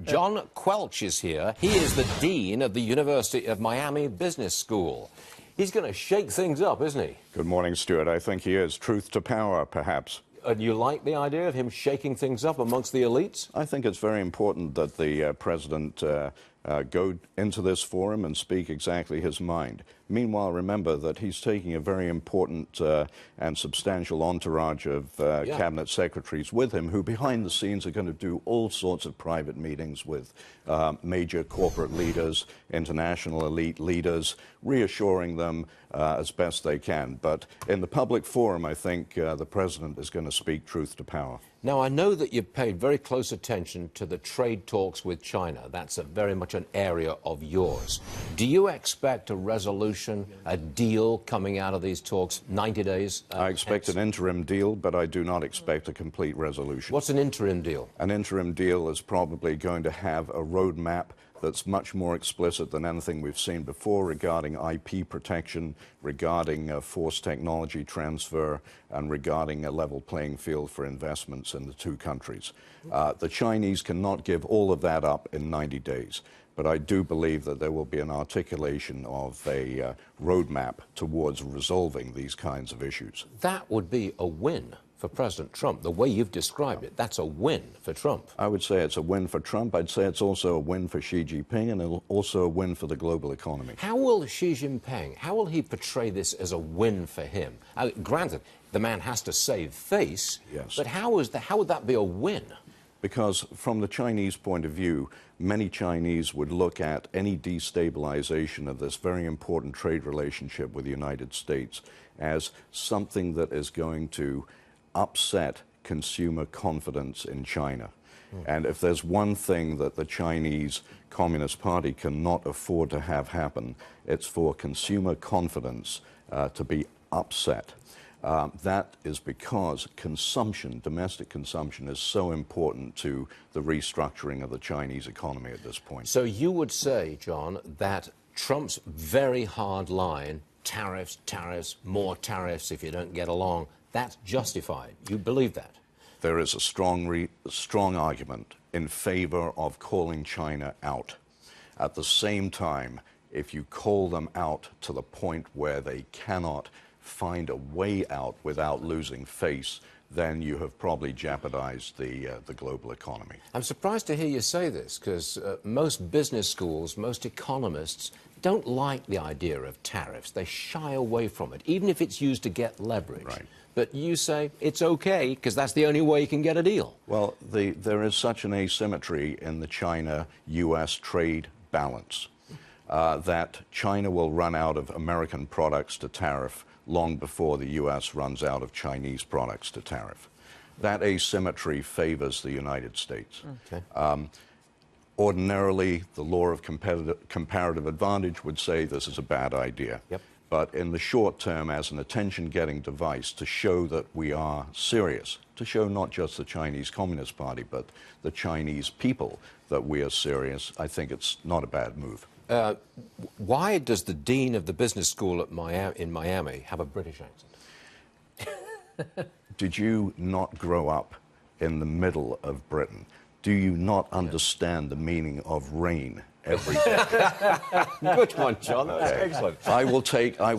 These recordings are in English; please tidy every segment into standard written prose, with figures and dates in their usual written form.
John Quelch is here. He is the Dean of the University of Miami Business School. He's going to shake things up, isn't he? Good morning, Stuart. I think he is. Truth to power, perhaps. And you like the idea of him shaking things up amongst the elites? I think it's very important that the president go into this forum and speak exactly his mind. Meanwhile, remember that he's taking a very important and substantial entourage of cabinet secretaries with him who behind the scenes are going to do all sorts of private meetings with major corporate leaders, international elite leaders, reassuring them as best they can. But in the public forum, I think the president is going to speak truth to power. Now, I know that you've paid very close attention to the trade talks with China. That's very much an area of yours. Do you expect a resolution, a deal coming out of these talks 90 days? I expect an interim deal, but I do not expect a complete resolution. What's an interim deal? An interim deal is probably going to have a roadmap that's much more explicit than anything we've seen before regarding IP protection, regarding forced technology transfer, and regarding a level playing field for investments in the two countries. The Chinese cannot give all of that up in 90 days, but I do believe that there will be an articulation of a roadmap towards resolving these kinds of issues. That would be a win for President Trump. The way you've described it, that's a win for Trump. I would say it's a win for Trump. I'd say it's also a win for Xi Jinping, and also a win for the global economy. How will Xi Jinping, how will he portray this as a win for him? Granted, the man has to save face, yes, but how would that be a win? Because from the Chinese point of view, many Chinese would look at any destabilization of this very important trade relationship with the United States as something that is going to upset consumer confidence in China. And if there's one thing that the Chinese Communist Party cannot afford to have happen, it's for consumer confidence to be upset. That is because consumption, domestic consumption, is so important to the restructuring of the Chinese economy at this point. So you would say, John, that Trump's very hard line, tariffs, tariffs, more tariffs if you don't get along, that's justified. You believe that? There is a strong argument in favor of calling China out. At the same time, if you call them out to the point where they cannot find a way out without losing face, then you have probably jeopardized the global economy. I'm surprised to hear you say this, because most business schools, most economists don't like the idea of tariffs. They shy away from it, even if it's used to get leverage. Right. But you say it's okay because that's the only way you can get a deal. Well, there is such an asymmetry in the China-U.S. trade balance that China will run out of American products to tariff long before the U.S. runs out of Chinese products to tariff. That asymmetry favors the United States. Okay. Ordinarily, the law of comparative advantage would say this is a bad idea. Yep. But in the short term, as an attention-getting device to show that we are serious, to show not just the Chinese Communist Party, but the Chinese people that we are serious, I think it's not a bad move. Why does the dean of the business school in Miami have a British accent? Did you not grow up in the middle of Britain? Do you not understand the meaning of rain every day? Good one, John. That was excellent. I will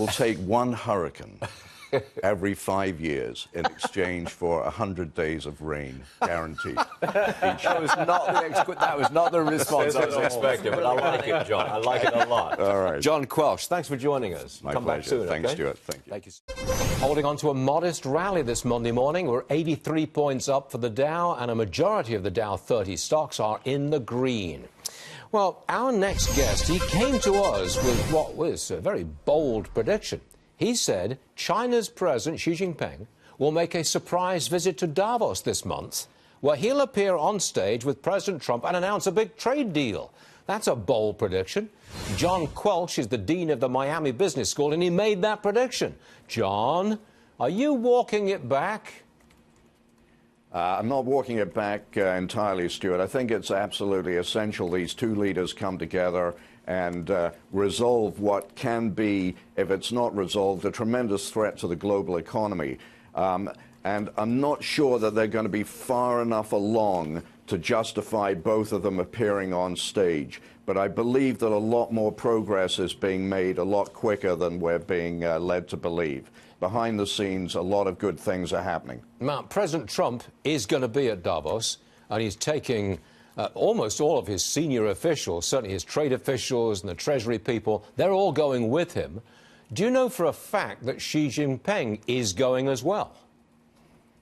take one hurricane every 5 years in exchange for 100 days of rain, guaranteed. That was not the response I was expecting, but I like it, John. I like it a lot. All right. John Quelch, thanks for joining us. My Come pleasure. back soon, Thanks, okay? Stuart. Thank you. Thank you. Holding on to a modest rally this Monday morning. We're 83 points up for the Dow, and a majority of the Dow 30 stocks are in the green. Well, our next guest, he came to us with what was a very bold prediction. He said China's President Xi Jinping will make a surprise visit to Davos this month, where he'll appear on stage with President Trump and announce a big trade deal. That's a bold prediction. John Quelch is the dean of the Miami Business School, and he made that prediction. John, are you walking it back? I'm not walking it back entirely, Stuart. I think it's absolutely essential these two leaders come together and resolve what can be, if it's not resolved, a tremendous threat to the global economy. And I'm not sure that they're going to be far enough along to justify both of them appearing on stage. But I believe that a lot more progress is being made a lot quicker than we're being led to believe. Behind the scenes, a lot of good things are happening. Now, President Trump is going to be at Davos, and he's taking almost all of his senior officials, certainly his trade officials and the Treasury people, they're all going with him. Do you know for a fact that Xi Jinping is going as well?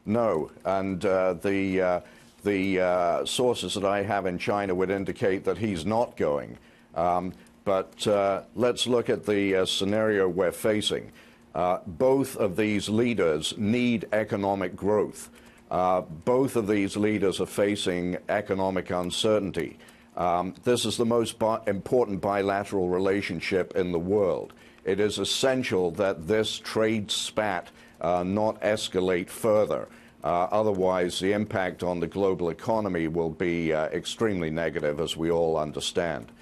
No, and the sources that I have in China would indicate that he's not going. But let's look at the scenario we're facing. Both of these leaders need economic growth. Both of these leaders are facing economic uncertainty. This is the most important bilateral relationship in the world. It is essential that this trade spat not escalate further. Otherwise, the impact on the global economy will be extremely negative, as we all understand.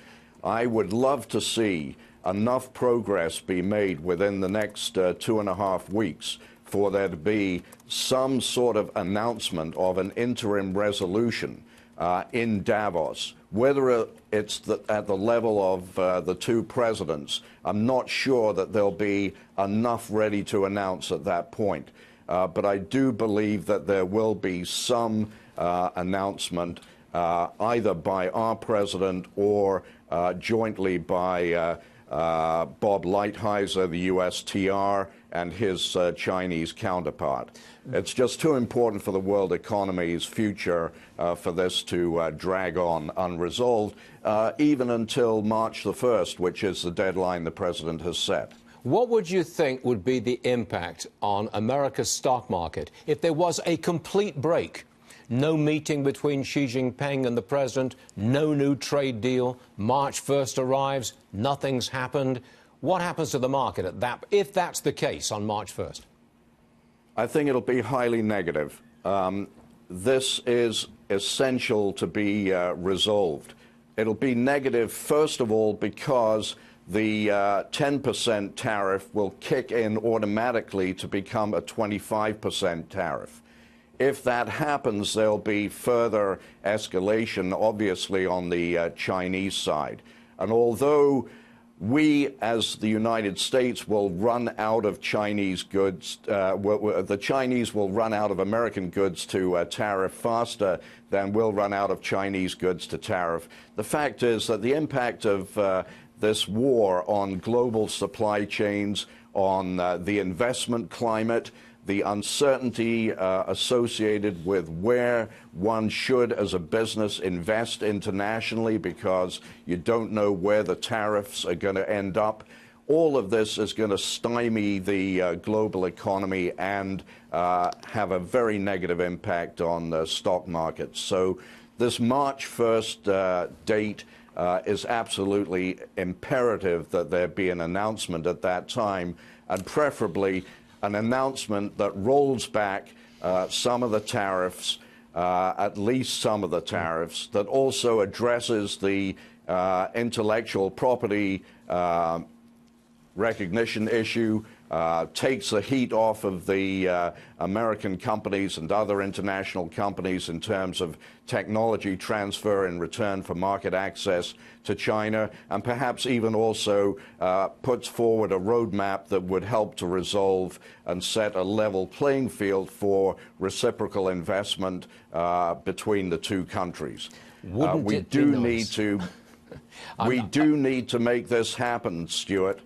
I would love to see enough progress be made within the next 2.5 weeks for there to be some sort of announcement of an interim resolution in Davos. Whether it's at the level of the two presidents, I'm not sure that there'll be enough ready to announce at that point. But I do believe that there will be some announcement either by our president or jointly by Bob Lighthizer, the USTR, and his Chinese counterpart. It's just too important for the world economy's future for this to drag on unresolved, even until March the 1st, which is the deadline the president has set. What would you think would be the impact on America's stock market if there was a complete break? No meeting between Xi Jinping and the president, no new trade deal, March 1st arrives, nothing's happened. What happens to the market at that, if that's the case on March 1st? I think it'll be highly negative. This is essential to be resolved. It'll be negative, first of all, because the 10% tariff will kick in automatically to become a 25% tariff. If that happens, there'll be further escalation, obviously, on the Chinese side. And although we, as the United States, will run out of Chinese goods, the Chinese will run out of American goods to tariff faster than we'll run out of Chinese goods to tariff. The fact is that the impact of this war on global supply chains, on the investment climate, the uncertainty associated with where one should, as a business, invest internationally because you don't know where the tariffs are going to end up. All of this is going to stymie the global economy and have a very negative impact on the stock markets. So this March 1st date is absolutely imperative that there be an announcement at that time, and preferably an announcement that rolls back some of the tariffs, at least some of the tariffs, that also addresses the intellectual property recognition issue, takes the heat off of the American companies and other international companies in terms of technology transfer in return for market access to China, and perhaps even also puts forward a roadmap that would help to resolve and set a level playing field for reciprocal investment between the two countries. We do need to make this happen, Stuart.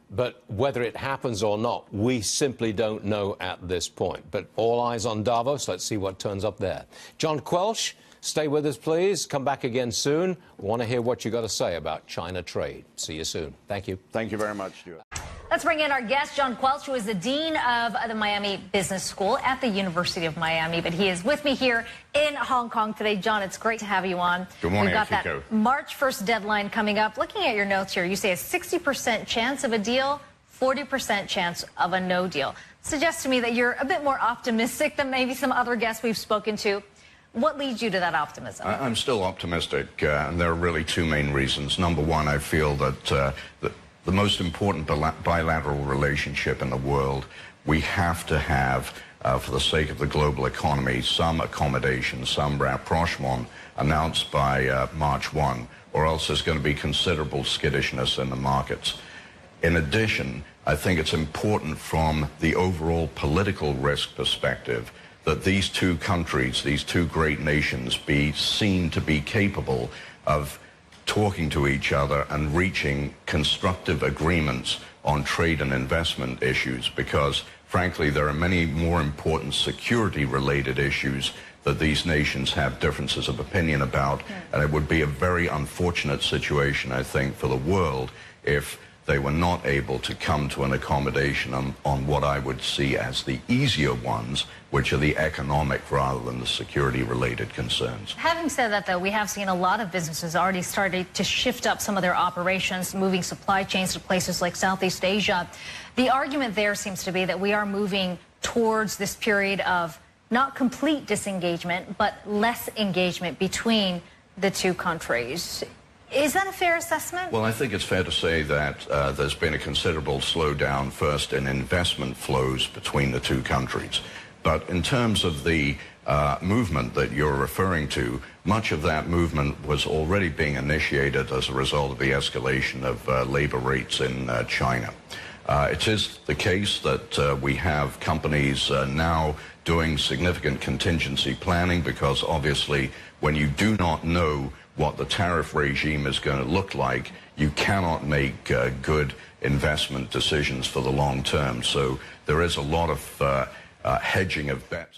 But whether it happens or not, we simply don't know at this point. But all eyes on Davos. Let's see what turns up there. John Quelch, stay with us, please. Come back again soon. We want to hear what you got to say about China trade. See you soon. Thank you. Thank you very much, Stuart. Let's bring in our guest, John Quelch, who is the Dean of the Miami Business School at the University of Miami. But he is with me here in Hong Kong today. John, it's great to have you on. Good morning, We've got Akiko. that March 1st deadline coming up. Looking at your notes here, you say a 60% chance of a deal, 40% chance of a no deal. Suggests to me that you're a bit more optimistic than maybe some other guests we've spoken to. What leads you to that optimism? I'm still optimistic, and there are really two main reasons. Number one, I feel that the most important bilateral relationship in the world, we have to have for the sake of the global economy, some accommodation, some rapprochement announced by March 1, or else there's going to be considerable skittishness in the markets. In addition, I think it's important from the overall political risk perspective that these two countries, these two great nations, be seen to be capable of talking to each other and reaching constructive agreements on trade and investment issues, because frankly there are many more important security-related issues that these nations have differences of opinion about, and it would be a very unfortunate situation, I think, for the world if they were not able to come to an accommodation on what I would see as the easier ones, which are the economic rather than the security-related concerns. Having said that, though, we have seen a lot of businesses already starting to shift up some of their operations, moving supply chains to places like Southeast Asia. The argument there seems to be that we are moving towards this period of not complete disengagement, but less engagement between the two countries. Is that a fair assessment? Well, I think it's fair to say that there's been a considerable slowdown first in investment flows between the two countries. But in terms of the movement that you're referring to, much of that movement was already being initiated as a result of the escalation of labor rates in China. It is the case that we have companies now doing significant contingency planning, because obviously when you do not know what the tariff regime is going to look like, you cannot make good investment decisions for the long term. So there is a lot of hedging of bets.